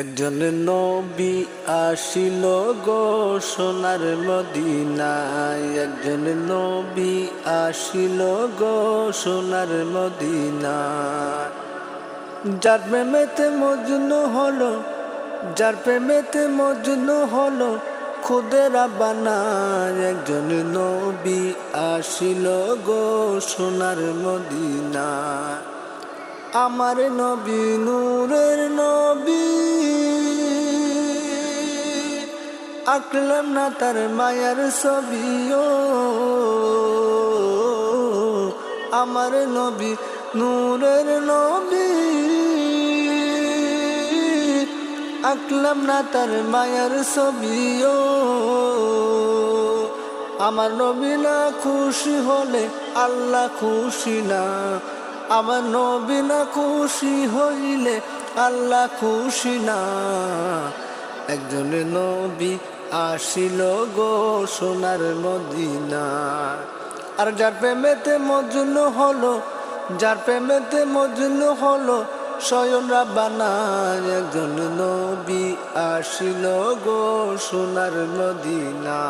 একজন নবী আসিল গো সোনার মদিনায়, একজন নবী আসিল গো সোনার মদিনায়। যার প্রেমেতে মজনু হলো, যার প্রেমেতে মজনু হলো খুদেরা বানায়। একজন নবী আসিল গো সোনার মদিনায়। আমার নবী নূরের নবী, আঁকলাম না তার মায়ার ছবিও। আমার নবী নূরের নবী, আঁকলাম না তার মায়ার ছবিও। আমার নবী না খুশি হলে আল্লাহ খুশি না, আমার নবী না খুশি হইলে আল্লাহ খুশি না। একজন নবী আসিল গো সোনার মদিনা। আর যার প্রেমেতে মজনু হলো, যার প্রেমেতে মজনু হলো স্বয়ং রাব্বানা। একজন নবী আসিল গো সোনার মদিনা।